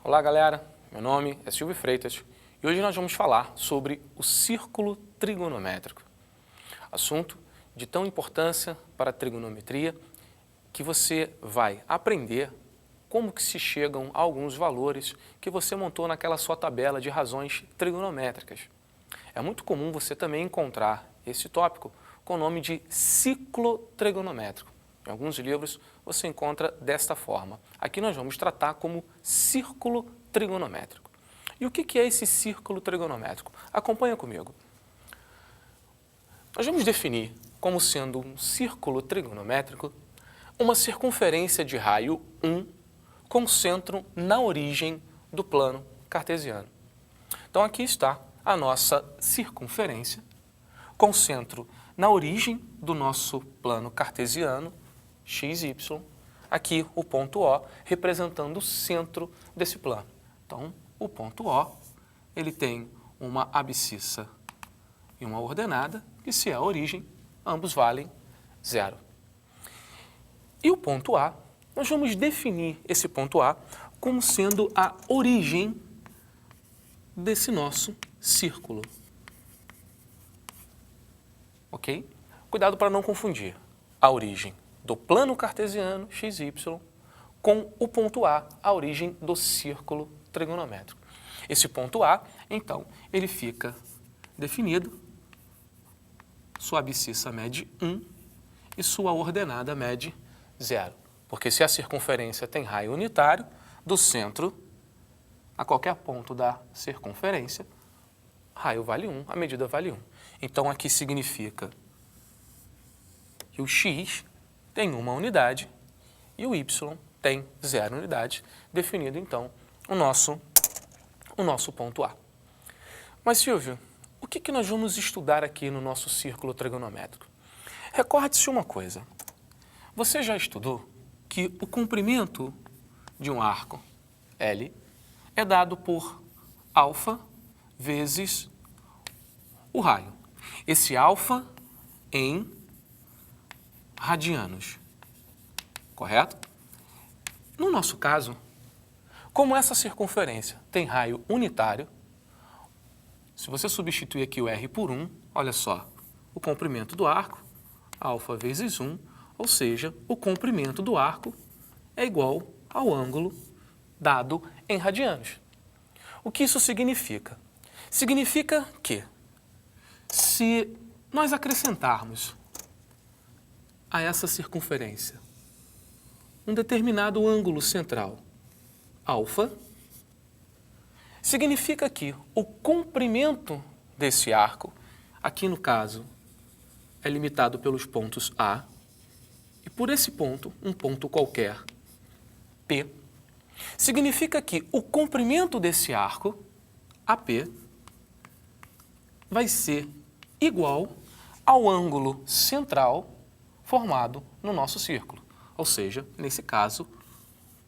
Olá galera, meu nome é Silvio Freitas e hoje nós vamos falar sobre o círculo trigonométrico. Assunto de tão importância para a trigonometria que você vai aprender como que se chegam a alguns valores que você montou naquela sua tabela de razões trigonométricas. É muito comum você também encontrar esse tópico com o nome de ciclo trigonométrico. Em alguns livros você encontra desta forma. Aqui nós vamos tratar como círculo trigonométrico. E o que é esse círculo trigonométrico? Acompanha comigo. Nós vamos definir como sendo um círculo trigonométrico uma circunferência de raio 1 com centro na origem do plano cartesiano. Então aqui está a nossa circunferência com centro na origem do nosso plano cartesiano, x, y, aqui o ponto O representando o centro desse plano. Então, o ponto O, ele tem uma abscissa e uma ordenada, que se é a origem, ambos valem 0. E o ponto A, nós vamos definir esse ponto A como sendo a origem desse nosso círculo. Ok? Cuidado para não confundir a origem do plano cartesiano, xy, com o ponto A, a origem do círculo trigonométrico. Esse ponto A, então, ele fica definido, sua abscissa mede 1 e sua ordenada mede 0. Porque se a circunferência tem raio unitário, do centro a qualquer ponto da circunferência, raio vale 1, a medida vale 1. Então, aqui significa que o x tem uma unidade e o y tem 0 unidades, definido, então, o nosso ponto A. Mas, Silvio, o que nós vamos estudar aqui no nosso círculo trigonométrico? Recorde-se uma coisa. Você já estudou que o comprimento de um arco L é dado por alfa vezes o raio. Esse alfa em radianos, correto? No nosso caso, como essa circunferência tem raio unitário, se você substituir aqui o R por 1, olha só, o comprimento do arco, alfa vezes 1, ou seja, o comprimento do arco é igual ao ângulo dado em radianos. O que isso significa? Significa que, se nós acrescentarmos a essa circunferência um determinado ângulo central, alfa, significa que o comprimento desse arco, aqui no caso, é limitado pelos pontos A, e por esse ponto, um ponto qualquer, P, significa que o comprimento desse arco, AP, vai ser igual ao ângulo central formado no nosso círculo. Ou seja, nesse caso,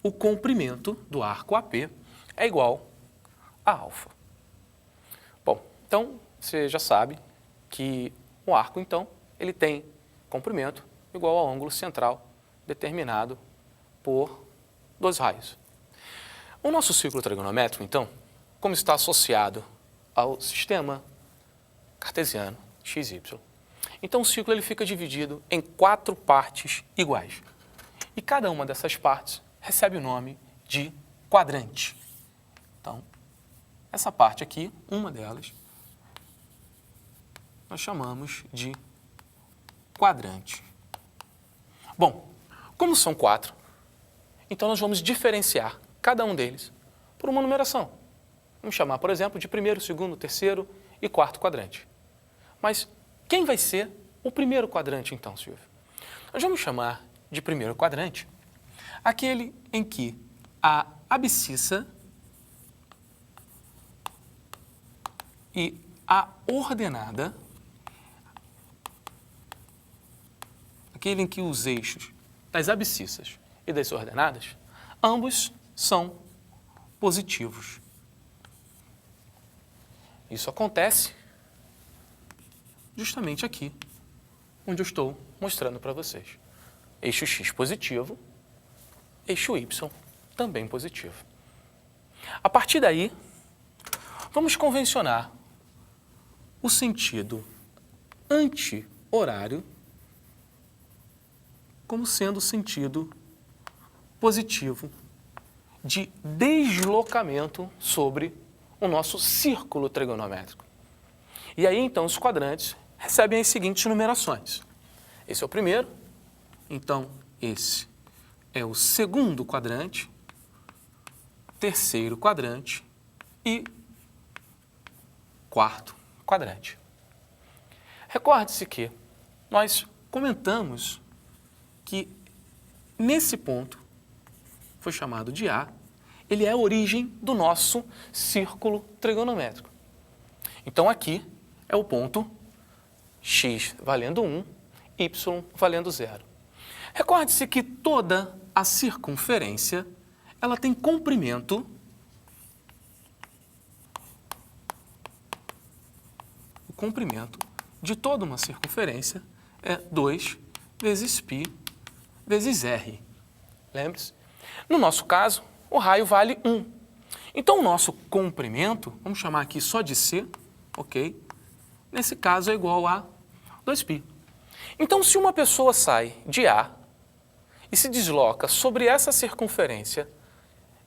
o comprimento do arco AP é igual a alfa. Bom, então você já sabe que o arco, então, ele tem comprimento igual ao ângulo central determinado por dois raios. O nosso círculo trigonométrico, então, como está associado ao sistema cartesiano, xy, então o círculo ele fica dividido em 4 partes iguais. E cada uma dessas partes recebe o nome de quadrante. Então, essa parte aqui, uma delas, nós chamamos de quadrante. Bom, como são 4, então nós vamos diferenciar cada um deles por uma numeração. Vamos chamar, por exemplo, de primeiro, segundo, terceiro e quarto quadrante. Mas quem vai ser o primeiro quadrante, então, Silvio? Nós vamos chamar de primeiro quadrante aquele em que a abscissa e a ordenada, aquele em que os eixos das abscissas e das ordenadas, ambos são positivos. Isso acontece justamente aqui, onde eu estou mostrando para vocês. Eixo x positivo, eixo y também positivo. A partir daí, vamos convencionar o sentido anti-horário como sendo o sentido positivo de deslocamento sobre o nosso círculo trigonométrico. E aí, então, os quadrantes recebem as seguintes numerações. Esse é o primeiro, então esse é o segundo quadrante, terceiro quadrante e quarto quadrante. Recorde-se que nós comentamos que nesse ponto, foi chamado de A, ele é a origem do nosso círculo trigonométrico. Então aqui é o ponto x valendo 1, y valendo 0. Recorde-se que toda a circunferência ela tem comprimento o comprimento de toda uma circunferência é 2 vezes π vezes r. Lembre-se? No nosso caso, o raio vale 1. Então, o nosso comprimento, vamos chamar aqui só de c, ok? Nesse caso é igual a 2π. Então, se uma pessoa sai de A e se desloca sobre essa circunferência,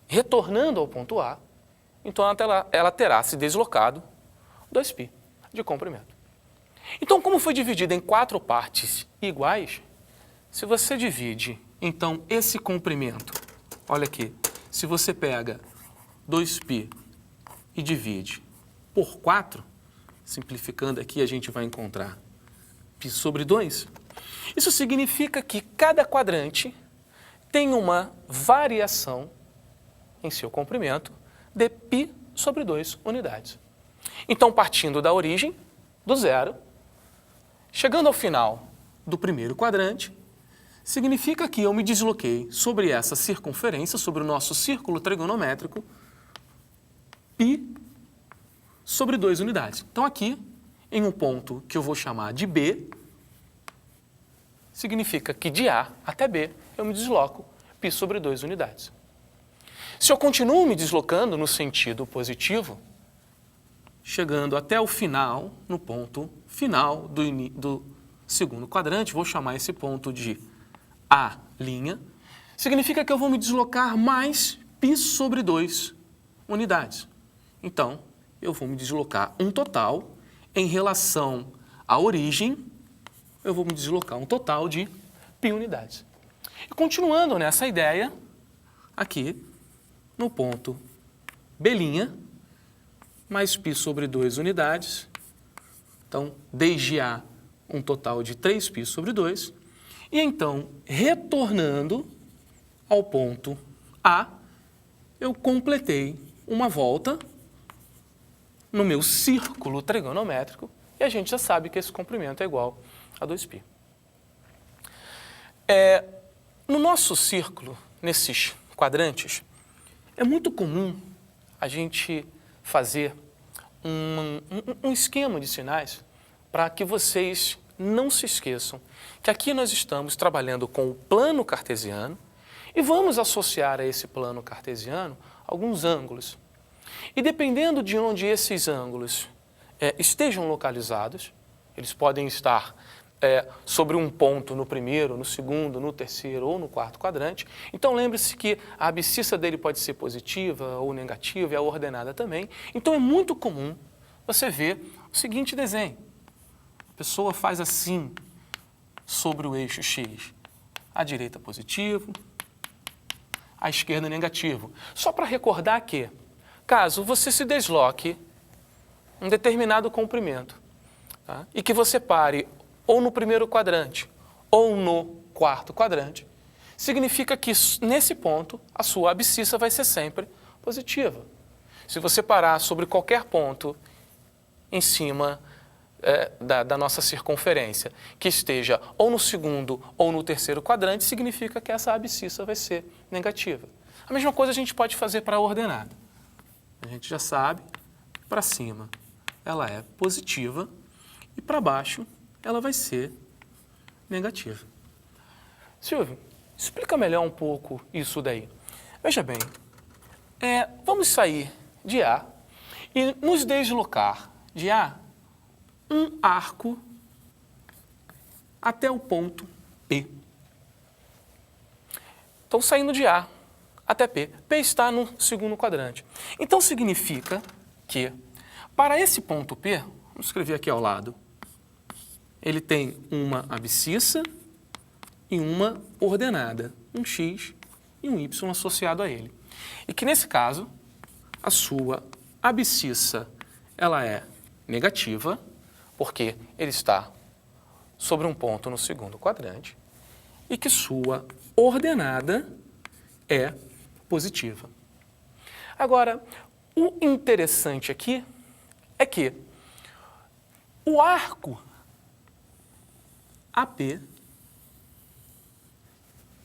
retornando ao ponto A, então ela terá se deslocado 2π de comprimento. Então, como foi dividido em 4 partes iguais, se você divide, então, esse comprimento, olha aqui, se você pega 2π e divide por 4, simplificando aqui, a gente vai encontrar π sobre 2. Isso significa que cada quadrante tem uma variação em seu comprimento de π sobre 2 unidades. Então, partindo da origem, do zero, chegando ao final do primeiro quadrante, significa que eu me desloquei sobre essa circunferência, sobre o nosso círculo trigonométrico, π sobre 2 unidades. Então, aqui, em um ponto que eu vou chamar de B, significa que de A até B eu me desloco π sobre 2 unidades. Se eu continuo me deslocando no sentido positivo, chegando até o final, no ponto final do segundo quadrante, vou chamar esse ponto de A', significa que eu vou me deslocar mais π sobre 2 unidades. Então, eu vou me deslocar um total, em relação à origem, eu vou me deslocar um total de π unidades. E continuando nessa ideia, aqui, no ponto B', mais π sobre 2 unidades, então, desde A, um total de 3π sobre 2, e então, retornando ao ponto A, eu completei uma volta no meu círculo trigonométrico e a gente já sabe que esse comprimento é igual a 2π. No nosso círculo, nesses quadrantes, é muito comum a gente fazer um esquema de sinais para que vocês não se esqueçam que aqui nós estamos trabalhando com o plano cartesiano e vamos associar a esse plano cartesiano alguns ângulos. E dependendo de onde esses ângulos estejam localizados, eles podem estar sobre um ponto no primeiro, no segundo, no terceiro ou no quarto quadrante. Então lembre-se que a abscissa dele pode ser positiva ou negativa e a ordenada também. Então é muito comum você ver o seguinte desenho. A pessoa faz assim sobre o eixo X. À direita positivo, à esquerda negativo. Só para recordar que, caso você se desloque um determinado comprimento, tá? E que você pare ou no primeiro quadrante ou no quarto quadrante, significa que nesse ponto a sua abscissa vai ser sempre positiva. Se você parar sobre qualquer ponto em cima da nossa circunferência que esteja ou no segundo ou no terceiro quadrante, significa que essa abscissa vai ser negativa. A mesma coisa a gente pode fazer para a ordenada. A gente já sabe, para cima ela é positiva e para baixo ela vai ser negativa. Silvio, explica melhor um pouco isso daí. Veja bem, Vamos sair de A e nos deslocar de A um arco até o ponto P. Então, saindo de A até P. P está no segundo quadrante. Então, significa que, para esse ponto P, vamos escrever aqui ao lado, ele tem uma abscissa e uma ordenada, um x e um y associado a ele. E que, nesse caso, a sua abscissa ela é negativa, porque ele está sobre um ponto no segundo quadrante, e que sua ordenada é positiva. Agora, o interessante aqui é que o arco AP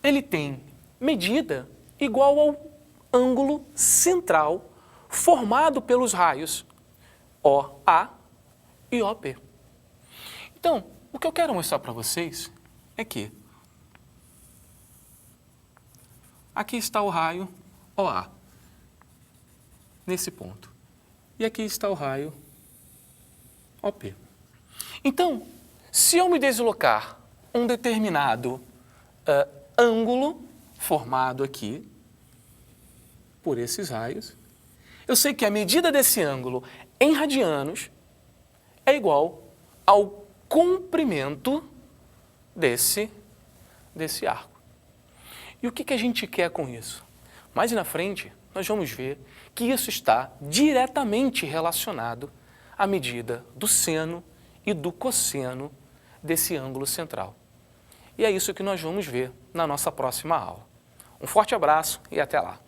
ele tem medida igual ao ângulo central formado pelos raios OA e OP. Então, o que eu quero mostrar para vocês é que aqui está o raio OA, nesse ponto. E aqui está o raio OP. Então, se eu me deslocar um determinado ângulo formado aqui por esses raios, eu sei que a medida desse ângulo em radianos é igual ao comprimento desse arco. E o que a gente quer com isso? Mais na frente, nós vamos ver que isso está diretamente relacionado à medida do seno e do cosseno desse ângulo central. E é isso que nós vamos ver na nossa próxima aula. Um forte abraço e até lá!